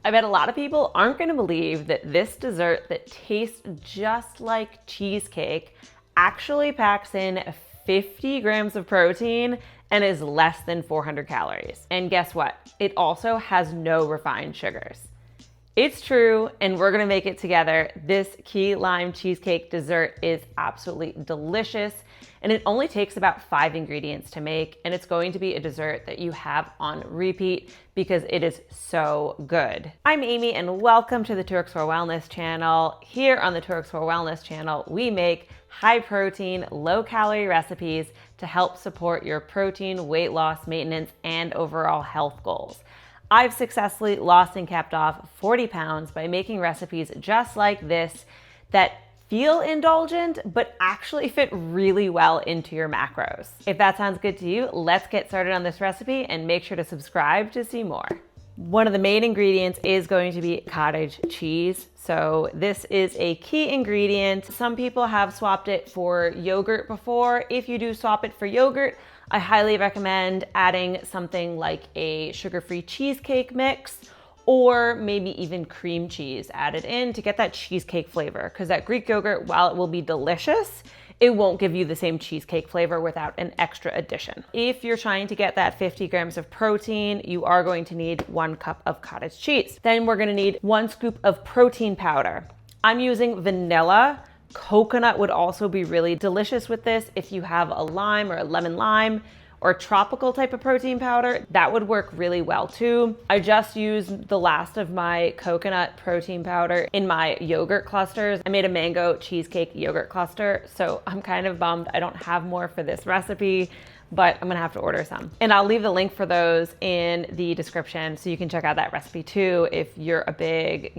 I bet a lot of people aren't gonna believe that this dessert that tastes just like cheesecake actually packs in 50 grams of protein and is less than 400 calories. And guess what? It also has no refined sugars. It's true, and we're gonna make it together. This key lime cheesecake dessert is absolutely delicious, and it only takes about 5 ingredients to make, and it's going to be a dessert that you have on repeat because it is so good. I'm Amy, and welcome to the 2X4 Wellness channel. Here on the 2X4 Wellness channel, we make high protein, low calorie recipes to help support your protein, weight loss, maintenance, and overall health goals. I've successfully lost and kept off 40 pounds by making recipes just like this that feel indulgent, but actually fit really well into your macros. If that sounds good to you, let's get started on this recipe and make sure to subscribe to see more. One of the main ingredients is going to be cottage cheese. So this is a key ingredient. Some people have swapped it for yogurt before. If you do swap it for yogurt, I highly recommend adding something like a sugar-free cheesecake mix or maybe even cream cheese added in to get that cheesecake flavor. Because that Greek yogurt, while it will be delicious, it won't give you the same cheesecake flavor without an extra addition. If you're trying to get that 50 grams of protein, you are going to need 1 cup of cottage cheese. Then we're gonna need 1 scoop of protein powder. I'm using vanilla. Coconut would also be really delicious with this. If you have a lime or a lemon lime or tropical type of protein powder, that would work really well too. I just used the last of my coconut protein powder in my yogurt clusters. I made a mango cheesecake yogurt cluster, so I'm kind of bummed I don't have more for this recipe, but I'm gonna have to order some. And I'll leave the link for those in the description so you can check out that recipe too if you're a big,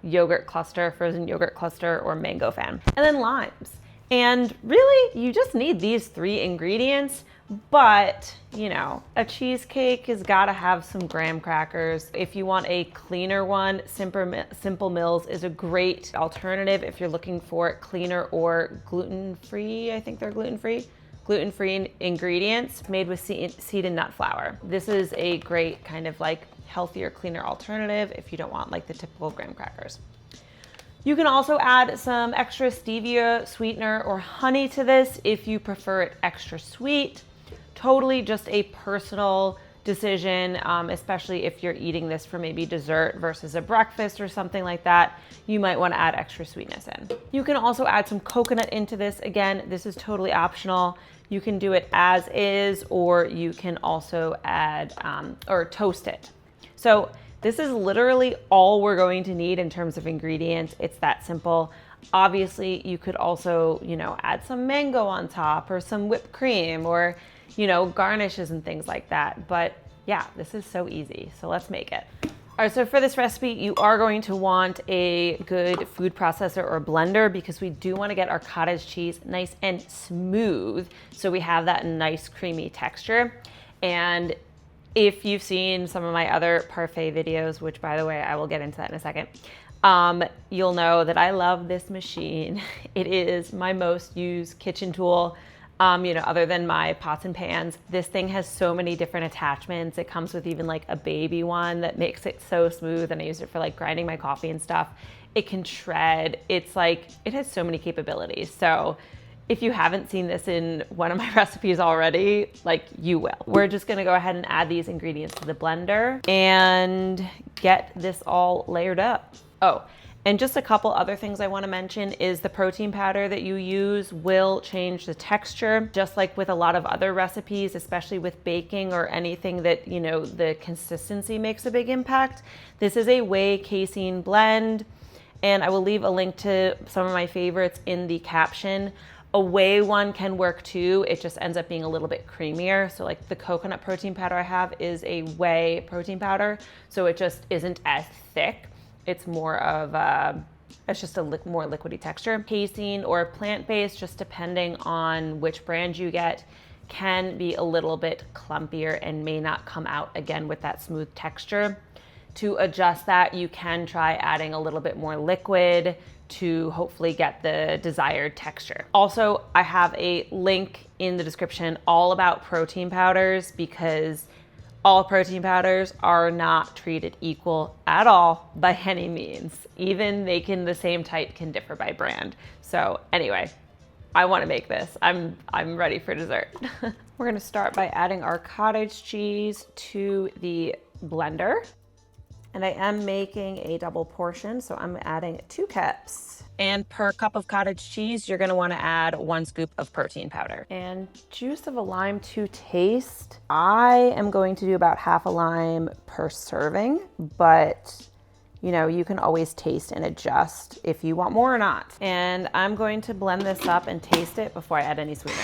yogurt cluster, frozen yogurt cluster, or mango fan. And then limes. And really, you just need these 3 ingredients, but a cheesecake has gotta have some graham crackers. If you want a cleaner one, Simple Mills is a great alternative if you're looking for cleaner or gluten-free. I think they're gluten-free ingredients made with seed and nut flour. This is a great kind of like healthier, cleaner alternative if you don't want like the typical graham crackers. You can also add some extra stevia sweetener or honey to this if you prefer it extra sweet. Totally just a personal decision, especially if you're eating this for maybe dessert versus a breakfast or something like that. You might want to add extra sweetness in. You can also add some coconut into this. Again, this is totally optional. You can do it as is, or you can also add or toast it. So this is literally all we're going to need in terms of ingredients. It's that simple. Obviously, you could also, add some mango on top or some whipped cream or, garnishes and things like that. But yeah, this is so easy. So let's make it. All right, so for this recipe, you are going to want a good food processor or blender because we do want to get our cottage cheese nice and smooth so we have that nice creamy texture. And if you've seen some of my other parfait videos, which by the way, I will get into that in a second, you'll know that I love this machine. It is my most used kitchen tool. Other than my pots and pans. This thing has so many different attachments. It comes with even like a baby one that makes it so smooth, and I use it for like grinding my coffee and stuff. It can shred. It's like, it has so many capabilities. So if you haven't seen this in one of my recipes already, like you will. We're just gonna go ahead and add these ingredients to the blender and get this all layered up. Oh, and just a couple other things I want to mention is the protein powder that you use will change the texture, just like with a lot of other recipes, especially with baking or anything that, the consistency makes a big impact. This is a whey casein blend, and I will leave a link to some of my favorites in the caption. A whey one can work too. It just ends up being a little bit creamier. So like the coconut protein powder I have is a whey protein powder, so it just isn't as thick. It's more of it's just a more liquidy texture. Casein or plant-based, just depending on which brand you get, can be a little bit clumpier and may not come out again with that smooth texture. To adjust that, you can try adding a little bit more liquid to hopefully get the desired texture. Also, I have a link in the description all about protein powders because all protein powders are not treated equal at all by any means. Even the same type can differ by brand. So anyway, I want to make this. I'm ready for dessert. We're going to start by adding our cottage cheese to the blender. And I am making a double portion, so I'm adding 2 cups. And per cup of cottage cheese, you're gonna wanna add 1 scoop of protein powder. And juice of a lime to taste. I am going to do about half a lime per serving, but you know, you can always taste and adjust if you want more or not. And I'm going to blend this up and taste it before I add any sweetener.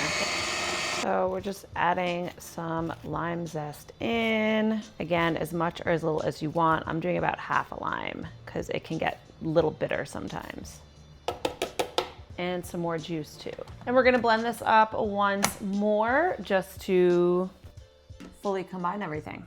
So we're just adding some lime zest in. Again, as much or as little as you want. I'm doing about half a lime because it can get a little bitter sometimes. And some more juice too. And we're gonna blend this up once more just to fully combine everything.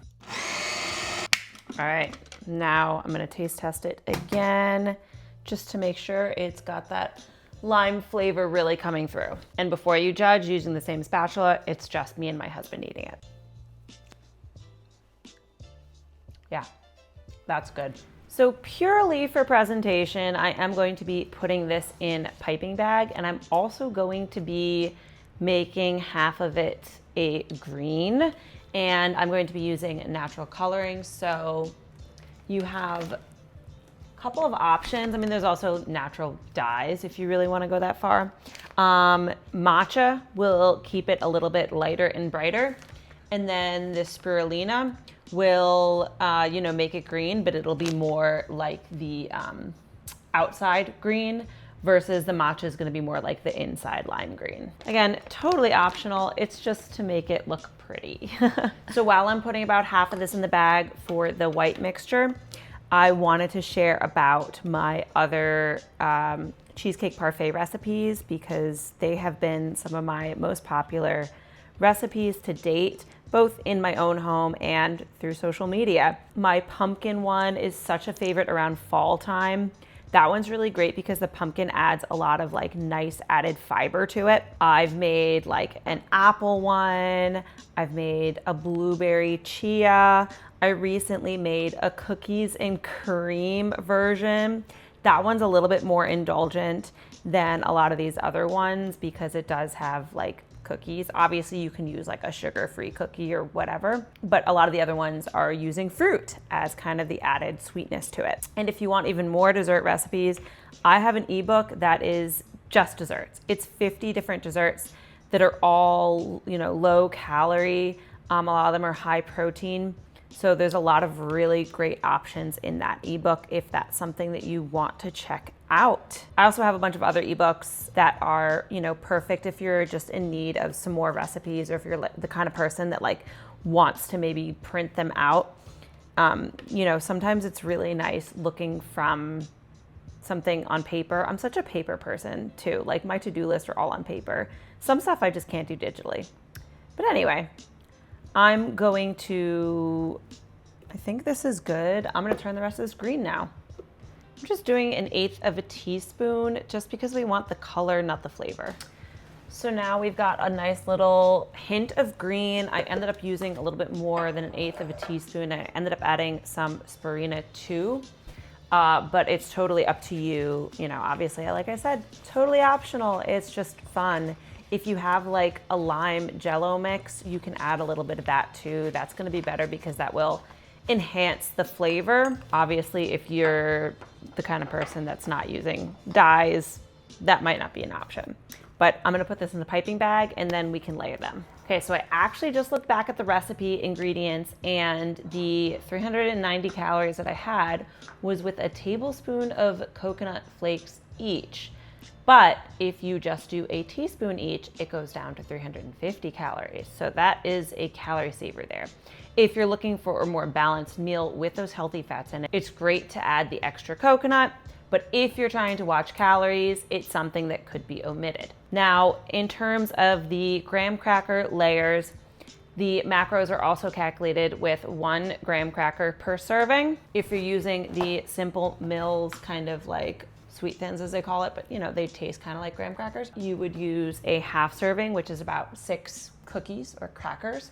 All right, now I'm gonna taste test it again just to make sure it's got that lime flavor really coming through. And before you judge using the same spatula, it's just me and my husband eating it. Yeah, that's good. So purely for presentation, I am going to be putting this in piping bag, and I'm also going to be making half of it a green, and I'm going to be using natural coloring. So you have a couple of options. I mean, there's also natural dyes if you really want to go that far. Matcha will keep it a little bit lighter and brighter, and then the spirulina will you know, make it green, but it'll be more like the outside green, versus the matcha is going to be more like the inside lime green. Again, totally optional. It's just to make it look pretty. So while I'm putting about half of this in the bag for the white mixture, I wanted to share about my other cheesecake parfait recipes, because they have been some of my most popular recipes to date, both in my own home and through social media. My pumpkin one is such a favorite around fall time. That one's really great because the pumpkin adds a lot of like nice added fiber to it. I've made like an apple one. I've made a blueberry chia. I recently made a cookies and cream version. That one's a little bit more indulgent than a lot of these other ones because it does have like cookies. Obviously you can use like a sugar-free cookie or whatever, but a lot of the other ones are using fruit as kind of the added sweetness to it. And if you want even more dessert recipes, I have an ebook that is just desserts. It's 50 different desserts that are all, you know, low calorie. A lot of them are high protein. So there's a lot of really great options in that ebook if that's something that you want to check out. I also have a bunch of other ebooks that are, you know, perfect if you're just in need of some more recipes, or if you're the kind of person that like wants to maybe print them out. You know, sometimes it's really nice looking from something on paper. I'm such a paper person too. Like my to-do lists are all on paper. Some stuff I just can't do digitally. But anyway, I'm going to, I think this is good. I'm gonna turn the rest of this green now. I'm just doing 1/8 of a teaspoon just because we want the color, not the flavor. So now we've got a nice little hint of green. I ended up using a little bit more than 1/8 of a teaspoon. I ended up adding some spirulina too, but it's totally up to you. You know, obviously, like I said, totally optional. It's just fun. If you have like a lime jello mix, you can add a little bit of that too. That's gonna be better because that will enhance the flavor. Obviously, if you're the kind of person that's not using dyes, that might not be an option. But I'm gonna put this in the piping bag and then we can layer them. Okay, so I actually just looked back at the recipe ingredients, and the 390 calories that I had was with a tablespoon of coconut flakes each. But if you just do a teaspoon each, it goes down to 350 calories. So that is a calorie saver there. If you're looking for a more balanced meal with those healthy fats in it, it's great to add the extra coconut. But if you're trying to watch calories, it's something that could be omitted. Now, in terms of the graham cracker layers, the macros are also calculated with 1 graham cracker per serving. If you're using the Simple Mills kind of like sweet thins as they call it, but you know, they taste kind of like graham crackers, you would use a half serving, which is about 6 cookies or crackers.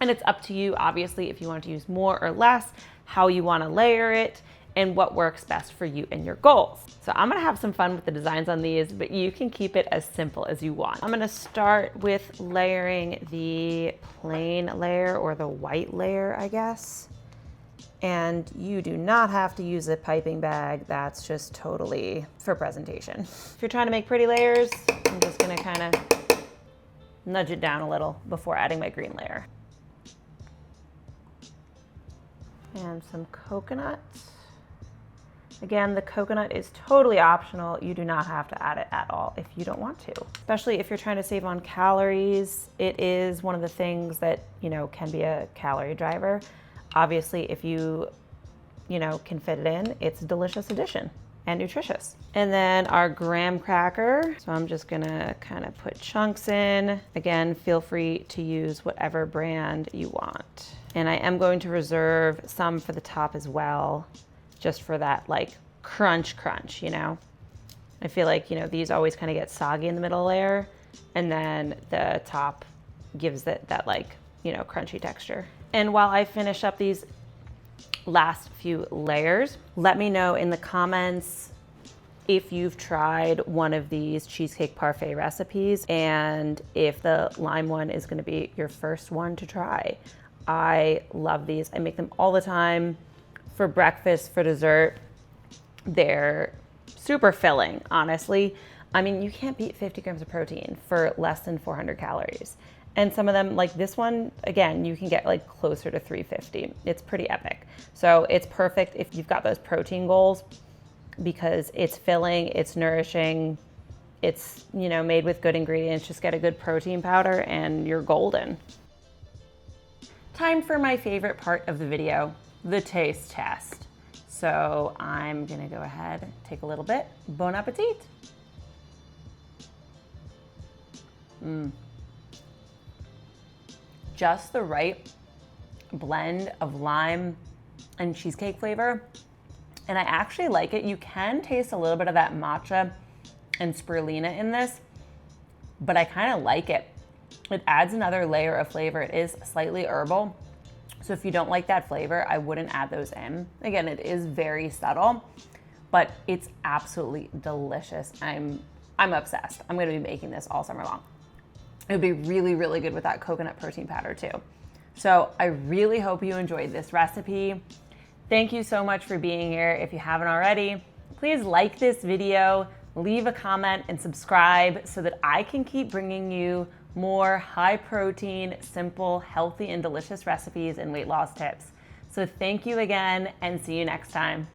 And it's up to you, obviously, if you want to use more or less, how you want to layer it, and what works best for you and your goals. So I'm gonna have some fun with the designs on these, but you can keep it as simple as you want. I'm gonna start with layering the plain layer, or the white layer, I guess. And you do not have to use a piping bag. That's just totally for presentation. If you're trying to make pretty layers, I'm just gonna kind of nudge it down a little before adding my green layer. And some coconut. Again, the coconut is totally optional. You do not have to add it at all if you don't want to. Especially if you're trying to save on calories, it is one of the things that, can be a calorie driver. Obviously, if you can fit it in, it's a delicious addition and nutritious. And then our graham cracker. So I'm just gonna kind of put chunks in. Again, feel free to use whatever brand you want. And I am going to reserve some for the top as well, just for that like crunch. I feel like, these always kind of get soggy in the middle layer, and then the top gives it that like, crunchy texture. And while I finish up these last few layers, let me know in the comments if you've tried one of these cheesecake parfait recipes, and if the lime one is gonna be your first one to try. I love these. I make them all the time for breakfast, for dessert. They're super filling, honestly. I mean, you can't beat 50 grams of protein for less than 400 calories. And some of them, like this one, again, you can get like closer to 350. It's pretty epic. So it's perfect if you've got those protein goals, because it's filling, it's nourishing, it's, made with good ingredients. Just get a good protein powder and you're golden. Time for my favorite part of the video, the taste test. So I'm gonna go ahead, take a little bit. Bon appetit. Just the right blend of lime and cheesecake flavor. And I actually like it. You can taste a little bit of that matcha and spirulina in this, but I kind of like it. It adds another layer of flavor. It is slightly herbal. So if you don't like that flavor, I wouldn't add those in. Again, it is very subtle, but it's absolutely delicious. I'm obsessed. I'm gonna be making this all summer long. It would be really, really good with that coconut protein powder too. So I really hope you enjoyed this recipe. Thank you so much for being here. If you haven't already, please like this video, leave a comment, and subscribe so that I can keep bringing you more high protein, simple, healthy, and delicious recipes and weight loss tips. So thank you again, and see you next time.